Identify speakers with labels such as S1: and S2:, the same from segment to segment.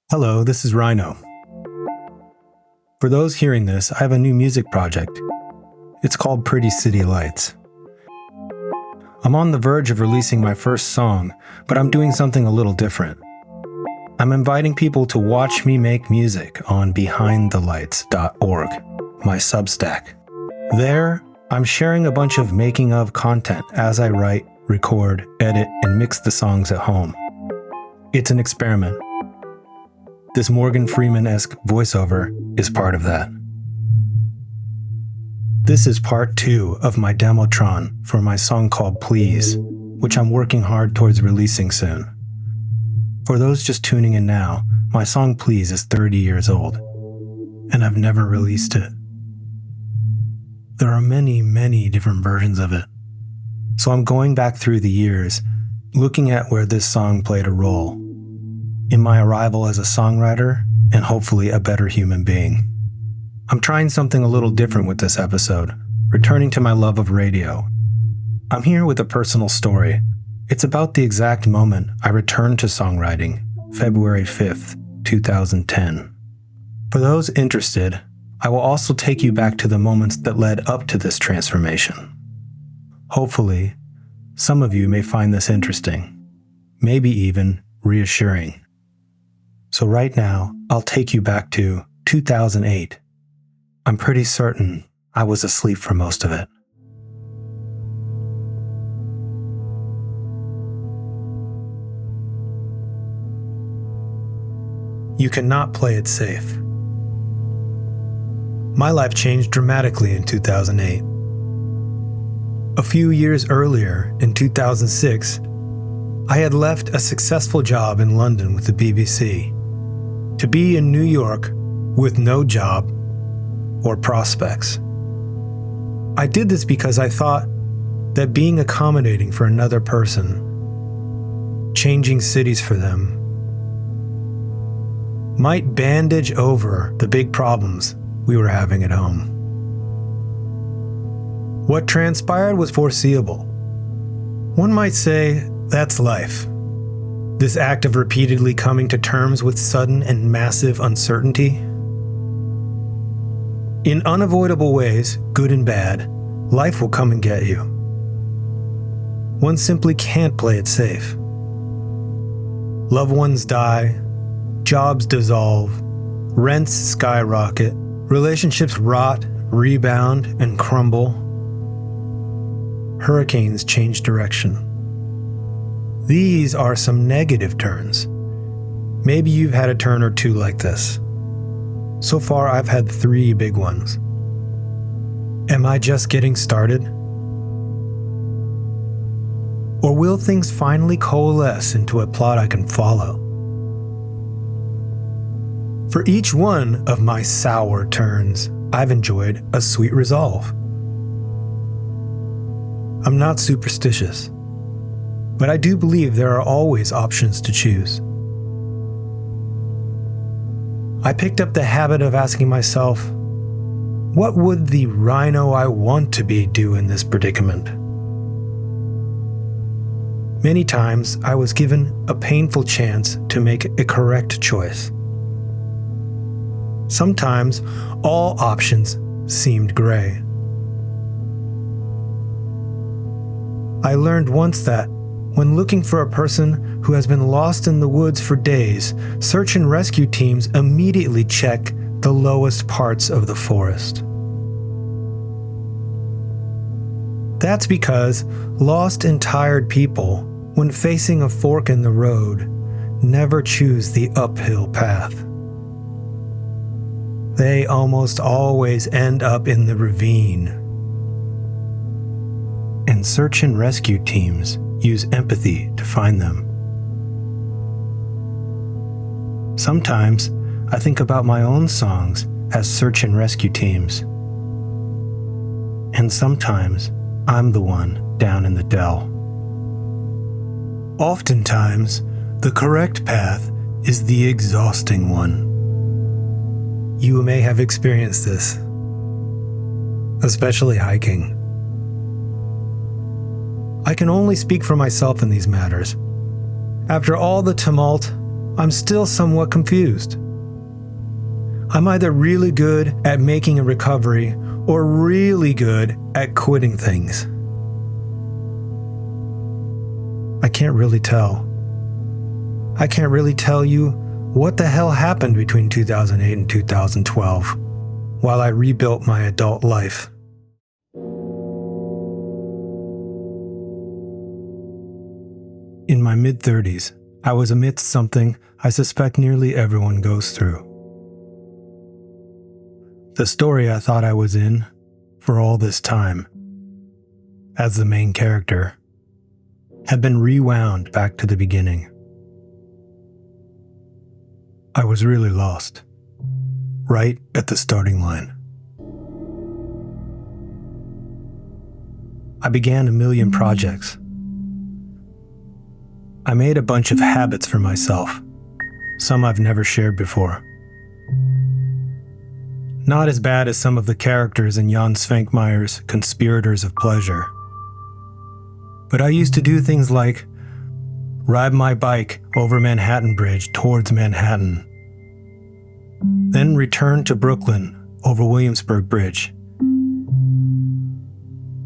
S1: Hello, this is Rhino. For those hearing this, I have a new music project. It's called Pretty City Lights. I'm on the verge of releasing my first song, but I'm doing something a little different. I'm inviting people to watch me make music on behindthelights.org, my Substack. There, I'm sharing a bunch of making of content as I write, record, edit, and mix the songs at home. It's an experiment. This Morgan Freeman-esque voiceover is part of that. This is part 2 of my demotron for my song called Please, which I'm working hard towards releasing soon. For those just tuning in now, my song Please is 30 years old, and I've never released it. There are many different versions of it, so I'm going back through the years, looking at where this song played a role in my arrival as a songwriter and hopefully a better human being. I'm trying something a little different with this episode, returning to my love of radio. I'm here with a personal story. It's about the exact moment I returned to songwriting, February 5th, 2010. For those interested, I will also take you back to the moments that led up to this transformation. Hopefully, some of you may find this interesting, maybe even reassuring. So right now, I'll take you back to 2008. I'm pretty certain I was asleep for most of it. You cannot play it safe. My life changed dramatically in 2008. A few years earlier, in 2006, I had left a successful job in London with the BBC to be in New York with no job or prospects. I did this because I thought that being accommodating for another person, changing cities for them, might bandage over the big problems we were having at home. What transpired was foreseeable. One might say that's life. This act of repeatedly coming to terms with sudden and massive uncertainty. In unavoidable ways, good and bad, life will come and get you. One simply can't play it safe. Loved ones die, jobs dissolve, rents skyrocket, relationships rot, rebound, and crumble. Hurricanes change direction. These are some negative turns. Maybe you've had a turn or two like this. So far, I've had 3 big ones. Am I just getting started? Or will things finally coalesce into a plot I can follow? For each one of my sour turns, I've enjoyed a sweet resolve. I'm not superstitious, but I do believe there are always options to choose. I picked up the habit of asking myself, what would the Rhino I want to be do in this predicament? Many times I was given a painful chance to make a correct choice. Sometimes all options seemed gray. I learned once that when looking for a person who has been lost in the woods for days, search and rescue teams immediately check the lowest parts of the forest. That's because lost and tired people, when facing a fork in the road, never choose the uphill path. They almost always end up in the ravine. And search and rescue teams use empathy to find them. Sometimes I think about my own songs as search and rescue teams. And sometimes I'm the one down in the dell. Oftentimes, the correct path is the exhausting one. You may have experienced this, especially hiking. I can only speak for myself in these matters. After all the tumult, I'm still somewhat confused. I'm either really good at making a recovery or really good at quitting things. I can't really tell. I can't really tell you what the hell happened between 2008 and 2012 while I rebuilt my adult life. In my mid-30s, I was amidst something I suspect nearly everyone goes through. The story I thought I was in for all this time, as the main character, had been rewound back to the beginning. I was really lost, right at the starting line. I began a million projects. I made a bunch of habits for myself, some I've never shared before. Not as bad as some of the characters in Jan Svankmeyer's Conspirators of Pleasure. But I used to do things like ride my bike over Manhattan Bridge towards Manhattan, then return to Brooklyn over Williamsburg Bridge,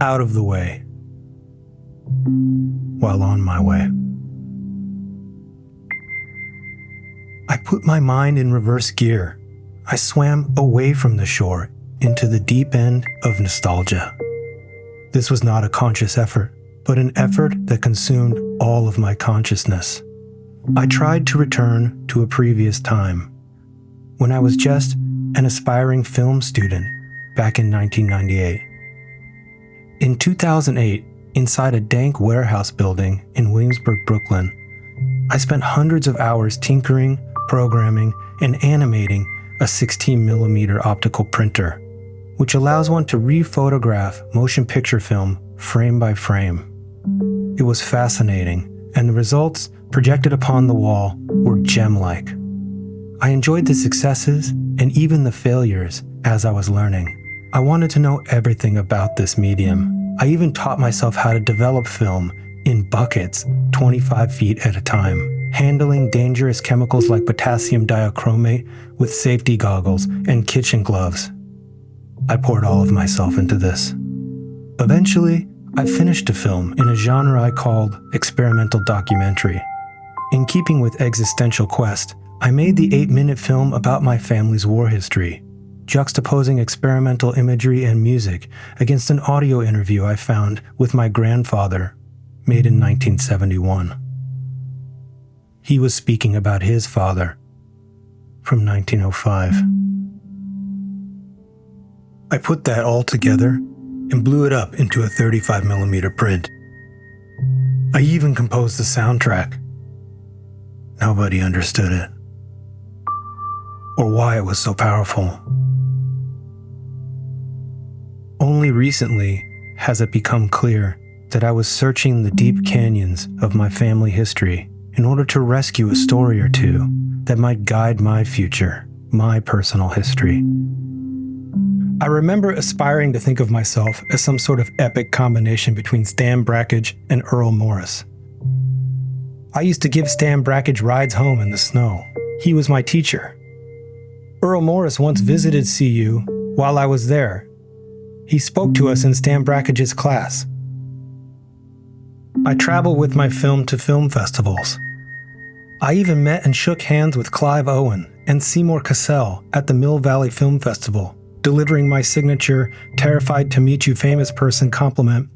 S1: out of the way, while on my way. I put my mind in reverse gear. I swam away from the shore into the deep end of nostalgia. This was not a conscious effort, but an effort that consumed all of my consciousness. I tried to return to a previous time, when I was just an aspiring film student back in 1998. In 2008, inside a dank warehouse building in Williamsburg, Brooklyn, I spent hundreds of hours tinkering, programming, and animating a 16mm optical printer, which allows one to re-photograph motion picture film frame by frame. It was fascinating, and the results projected upon the wall were gem-like. I enjoyed the successes and even the failures as I was learning. I wanted to know everything about this medium. I even taught myself how to develop film in buckets 25 feet at a time, handling dangerous chemicals like potassium diachromate with safety goggles and kitchen gloves. I poured all of myself into this. Eventually, I finished a film in a genre I called experimental documentary. In keeping with existential quest, I made the 8-minute film about my family's war history, juxtaposing experimental imagery and music against an audio interview I found with my grandfather, made in 1971. He was speaking about his father from 1905. I put that all together and blew it up into a 35mm print. I even composed the soundtrack. Nobody understood it, or why it was so powerful. Only recently has it become clear that I was searching the deep canyons of my family history in order to rescue a story or two that might guide my future, my personal history. I remember aspiring to think of myself as some sort of epic combination between Stan Brakhage and Earl Morris. I used to give Stan Brakhage rides home in the snow. He was my teacher. Earl Morris once visited CU while I was there. He spoke to us in Stan Brakhage's class. I traveled with my film to film festivals. I even met and shook hands with Clive Owen and Seymour Cassell at the Mill Valley Film Festival, delivering my signature "terrified to meet you famous person" compliment.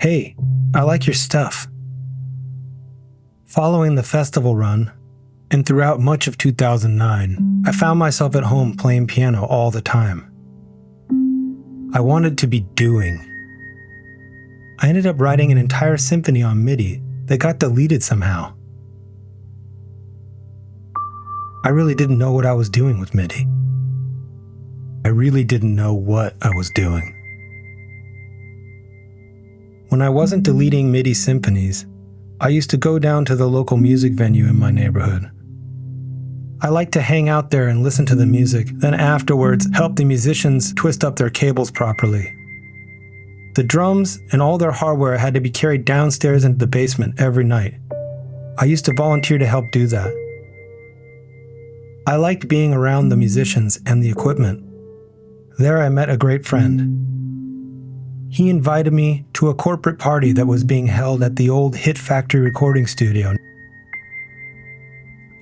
S1: "Hey, I like your stuff." Following the festival run, and throughout much of 2009, I found myself at home playing piano all the time. I wanted to be doing. I ended up writing an entire symphony on Midi that got deleted somehow. I really didn't know what I was doing with Midi. I really didn't know what I was doing. When I wasn't deleting Midi Symphonies, I used to go down to the local music venue in my neighborhood. I liked to hang out there and listen to the music, then afterwards help the musicians twist up their cables properly. The drums and all their hardware had to be carried downstairs into the basement every night. I used to volunteer to help do that. I liked being around the musicians and the equipment. There I met a great friend. He invited me to a corporate party that was being held at the old Hit Factory recording studio.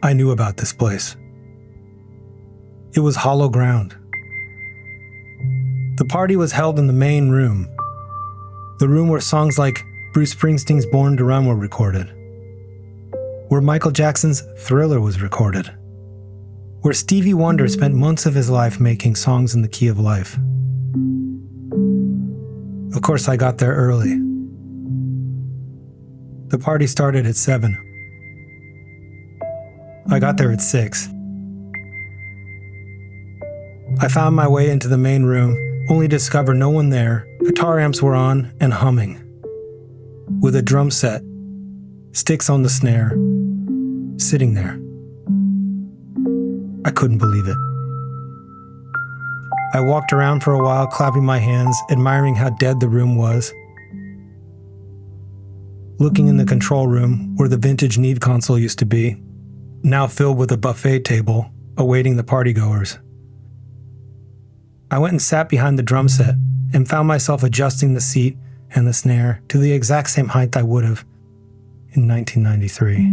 S1: I knew about this place. It was hollow ground. The party was held in the main room, the room where songs like Bruce Springsteen's Born to Run were recorded, where Michael Jackson's Thriller was recorded, where Stevie Wonder spent months of his life making songs in the key of life. Of course, I got there early. The party started at 7. I got there at 6. I found my way into the main room, only to discover no one there. Guitar amps were on and humming, with a drum set, sticks on the snare, sitting there. I couldn't believe it. I walked around for a while, clapping my hands, admiring how dead the room was. Looking in the control room, where the vintage Neve console used to be, now filled with a buffet table, awaiting the partygoers. I went and sat behind the drum set and found myself adjusting the seat and the snare to the exact same height I would have in 1993.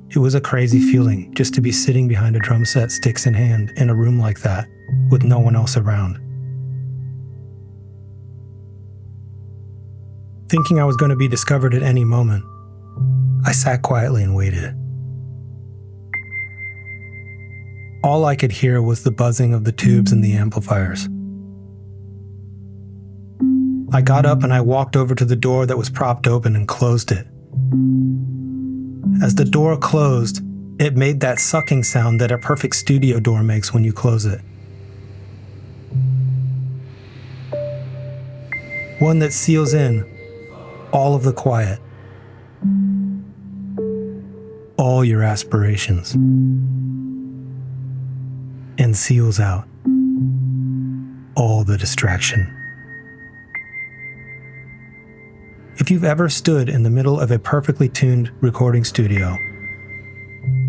S1: It was a crazy feeling just to be sitting behind a drum set, sticks in hand, in a room like that, with no one else around. Thinking I was going to be discovered at any moment, I sat quietly and waited. All I could hear was the buzzing of the tubes and the amplifiers. I got up and I walked over to the door that was propped open and closed it. As the door closed, it made that sucking sound that a perfect studio door makes when you close it. One that seals in all of the quiet, all your aspirations, and seals out all the distraction. If you've ever stood in the middle of a perfectly tuned recording studio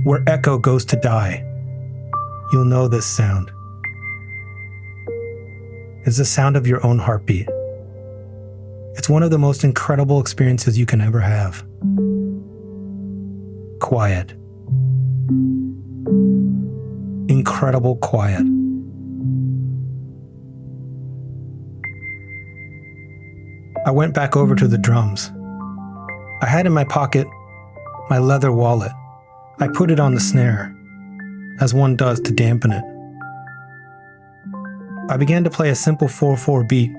S1: where echo goes to die, you'll know this sound. It's the sound of your own heartbeat. It's one of the most incredible experiences you can ever have. Quiet. Incredible quiet. I went back over to the drums. I had in my pocket my leather wallet. I put it on the snare, as one does to dampen it. I began to play a simple 4/4 beat.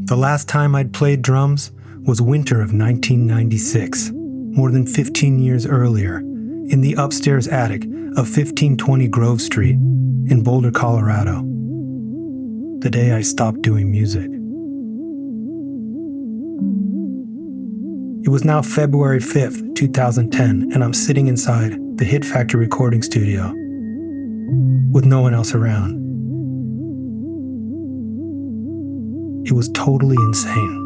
S1: The last time I'd played drums was winter of 1996, more than 15 years earlier, in the upstairs attic of 1520 Grove Street in Boulder, Colorado, the day I stopped doing music. It was now February 5th, 2010, and I'm sitting inside the Hit Factory recording studio with no one else around. It was totally insane.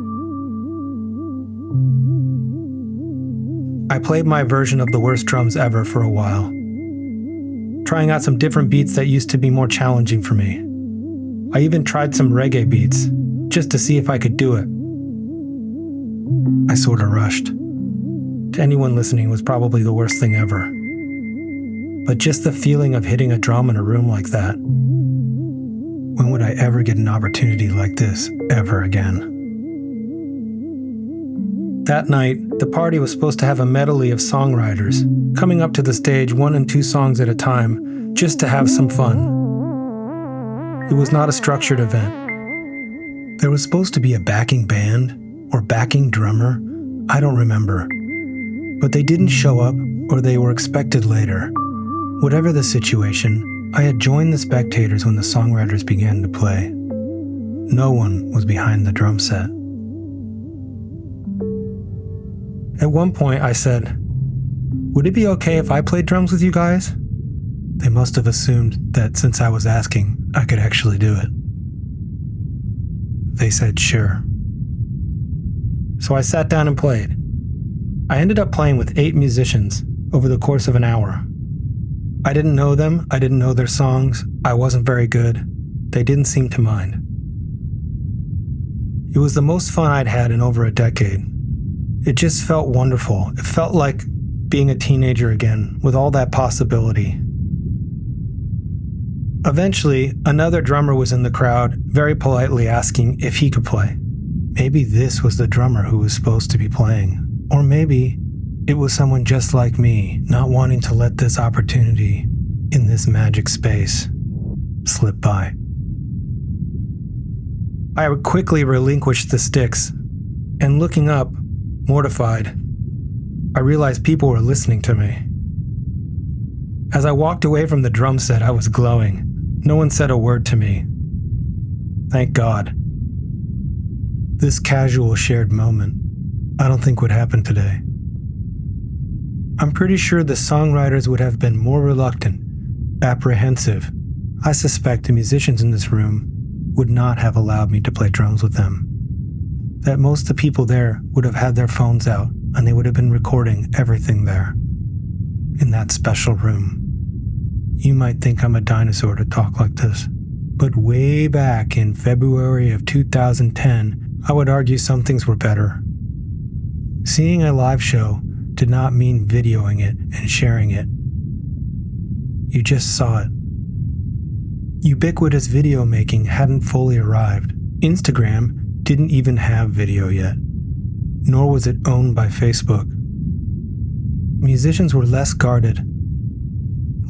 S1: I played my version of the worst drums ever for a while, trying out some different beats that used to be more challenging for me. I even tried some reggae beats, just to see if I could do it. I sort of rushed. To anyone listening, it was probably the worst thing ever. But just the feeling of hitting a drum in a room like that, when would I ever get an opportunity like this ever again? That night, the party was supposed to have a medley of songwriters, coming up to the stage 1 and 2 songs at a time, just to have some fun. It was not a structured event. There was supposed to be a backing band, or backing drummer, I don't remember. But they didn't show up, or they were expected later. Whatever the situation, I had joined the spectators when the songwriters began to play. No one was behind the drum set. At one point I said, "Would it be okay if I played drums with you guys?" They must have assumed that since I was asking, I could actually do it. They said sure. So I sat down and played. I ended up playing with 8 musicians over the course of an hour. I didn't know them, I didn't know their songs, I wasn't very good. They didn't seem to mind. It was the most fun I'd had in over a decade. It just felt wonderful. It felt like being a teenager again, with all that possibility. Eventually, another drummer was in the crowd, very politely asking if he could play. Maybe this was the drummer who was supposed to be playing. Or maybe it was someone just like me, not wanting to let this opportunity in this magic space slip by. I would quickly relinquish the sticks, and looking up, mortified, I realized people were listening to me. As I walked away from the drum set, I was glowing. No one said a word to me. Thank God. This casual shared moment, I don't think would happen today. I'm pretty sure the songwriters would have been more reluctant, apprehensive. I suspect the musicians in this room would not have allowed me to play drums with them. That most of the people there would have had their phones out and they would have been recording everything there, in that special room. You might think I'm a dinosaur to talk like this, but way back in February of 2010, I would argue some things were better. Seeing a live show did not mean videoing it and sharing it. You just saw it. Ubiquitous video making hadn't fully arrived. Instagram didn't even have video yet, nor was it owned by Facebook. Musicians were less guarded,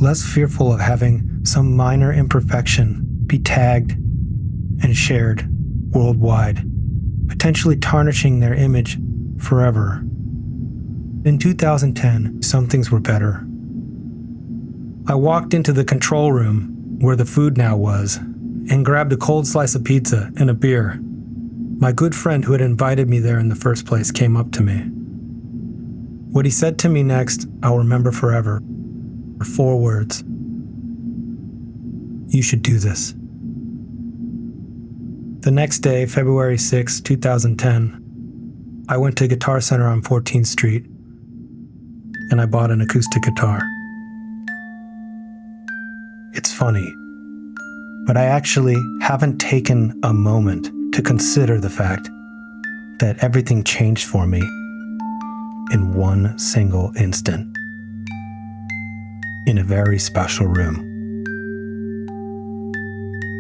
S1: less fearful of having some minor imperfection be tagged and shared worldwide, potentially tarnishing their image forever. In 2010, some things were better. I walked into the control room, where the food now was, and grabbed a cold slice of pizza and a beer. My good friend who had invited me there in the first place came up to me. What he said to me next, I'll remember forever. 4 words. You should do this. The next day, February 6, 2010, I went to Guitar Center on 14th Street, and I bought an acoustic guitar. It's funny, but I actually haven't taken a moment to consider the fact that everything changed for me in one single instant, in a very special room.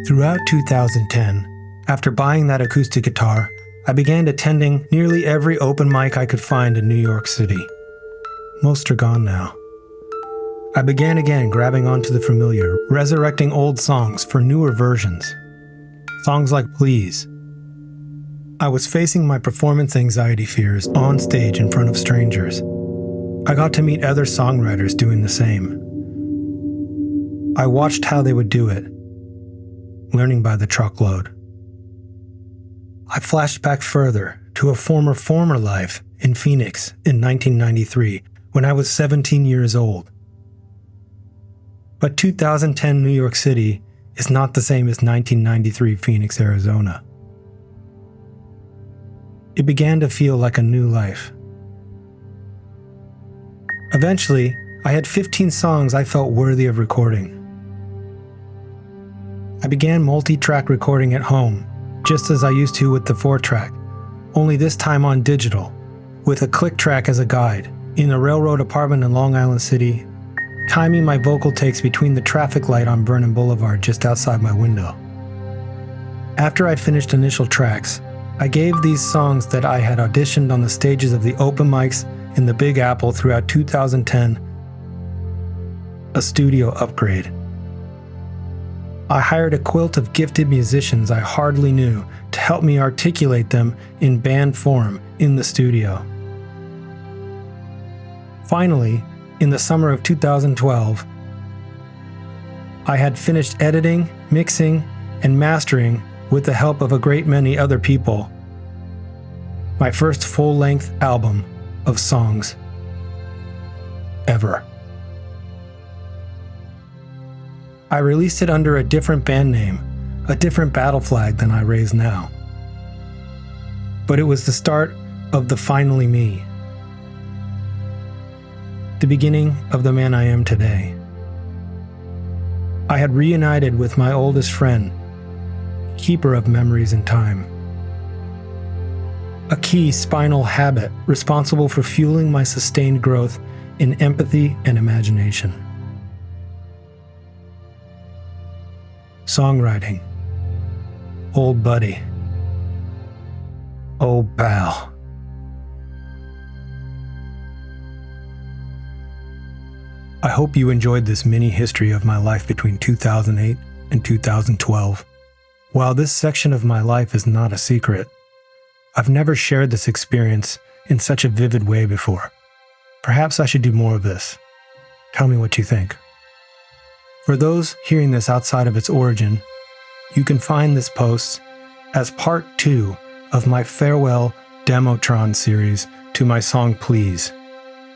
S1: Throughout 2010, after buying that acoustic guitar, I began attending nearly every open mic I could find in New York City. Most are gone now. I began again grabbing onto the familiar, resurrecting old songs for newer versions. Songs like Please. I was facing my performance anxiety fears on stage in front of strangers. I got to meet other songwriters doing the same. I watched how they would do it, learning by the truckload. I flashed back further to a former life in Phoenix in 1993 when I was 17 years old. But 2010 New York City is not the same as 1993 Phoenix, Arizona. It began to feel like a new life. Eventually, I had 15 songs I felt worthy of recording. I began multi-track recording at home, just as I used to with the 4-track, only this time on digital, with a click track as a guide, in a railroad apartment in Long Island City, timing my vocal takes between the traffic light on Vernon Boulevard just outside my window. After I'd finished initial tracks, I gave these songs that I had auditioned on the stages of the open mics in the Big Apple throughout 2010 a studio upgrade. I hired a quilt of gifted musicians I hardly knew to help me articulate them in band form in the studio. Finally, in the summer of 2012, I had finished editing, mixing, and mastering with the help of a great many other people, my first full-length album of songs ever. I released it under a different band name, a different battle flag than I raise now. But it was the start of the finally me, the beginning of the man I am today. I had reunited with my oldest friend, keeper of memories and time, a key spinal habit responsible for fueling my sustained growth in empathy and imagination. Songwriting. Old buddy. Old pal. I hope you enjoyed this mini history of my life between 2008 and 2012. While this section of my life is not a secret, I've never shared this experience in such a vivid way before. Perhaps I should do more of this. Tell me what you think. For those hearing this outside of its origin, you can find this post as part 2 of my farewell Demotron series to my song Please.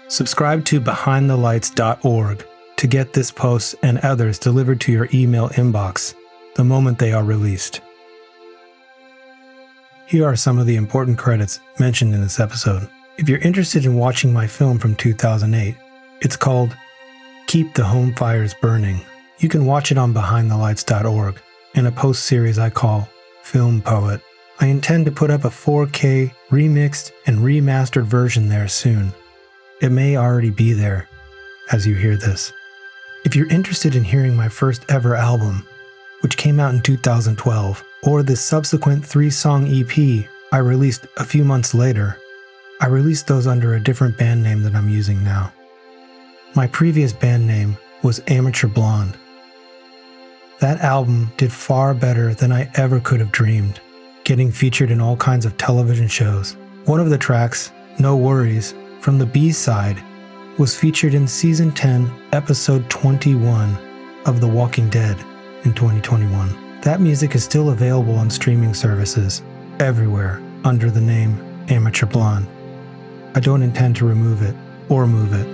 S1: Subscribe to behindthelights.org to get this post and others delivered to your email inbox the moment they are released. Here are some of the important credits mentioned in this episode. If you're interested in watching my film from 2008, it's called Keep the Home Fires Burning. You can watch it on behindthelights.org in a post-series I call Film Poet. I intend to put up a 4K remixed and remastered version there soon. It may already be there as you hear this. If you're interested in hearing my first ever album, which came out in 2012, or the subsequent 3-song EP I released a few months later, I released those under a different band name than I'm using now. My previous band name was Amateur Blonde. That album did far better than I ever could have dreamed, getting featured in all kinds of television shows. One of the tracks, No Worries, from the B-side, was featured in Season 10, Episode 21 of The Walking Dead in 2021. That music is still available on streaming services everywhere under the name Amateur Blonde. I don't intend to remove it or move it.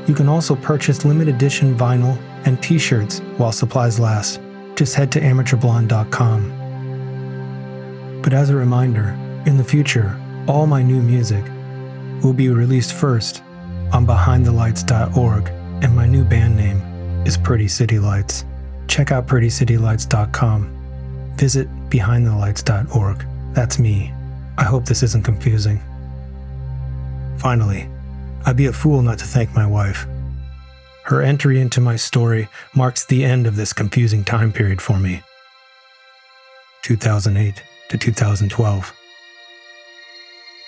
S1: You can also purchase limited edition vinyl and t-shirts while supplies last. Just head to amateurblonde.com. But as a reminder, in the future, all my new music will be released first on behindthelights.org, and my new band name is Pretty City Lights. Check out prettycitylights.com. Visit behindthelights.org. That's me. I hope this isn't confusing. Finally, I'd be a fool not to thank my wife. Her entry into my story marks the end of this confusing time period for me. 2008 to 2012.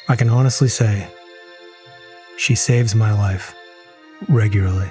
S1: I can honestly say, she saves my life regularly.